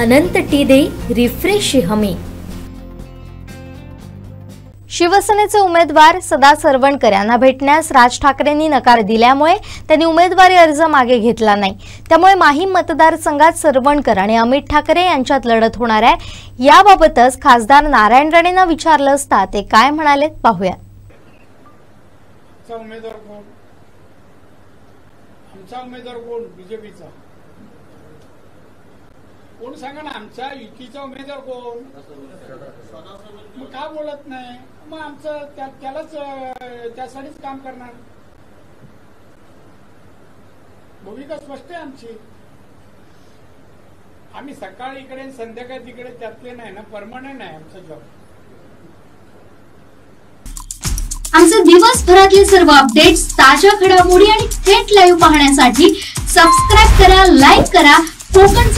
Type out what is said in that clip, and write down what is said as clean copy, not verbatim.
अनंत टीदे refresh हमी। शिवसेनेचे उमेदवार सदा सरवणकर यांना भेटण्यास राज ठाकरेंनी नकार दिल्यामुळे त्यांनी उमेदवारी अर्ज मागे घेतला नाही। त्यामुळे माहीम मतदारसंघात सरवणकर आणि अमित ठाकरे यांच्यात लढत होणार आहे। याबाबतच खासदार नारायण राणेंना विचारलं असता ते काय म्हणाले पाहूया। उमेदवार कोण? आमचा उमेदवार कोण? बीजेपीचा कोण सांगा ना, आमच्या युतीचा उमेदवार कोण? मग का बोलत नाही? मग आमचं त्यालाच त्यासाठीच काम करणार। भूमिका स्पष्ट आहे आमची। आम्ही सकाळी इकडे संध्याकाळी तिकडे त्यातले नाही ना, परमनंट आहे आमचा जॉब। आमचे दिवसभरातले सर्व अपडेट्स, ताज्या घडामोडी आणि थेट लाईव्ह पाहण्यासाठी सबस्क्राइब करा, लाईक करा कोकण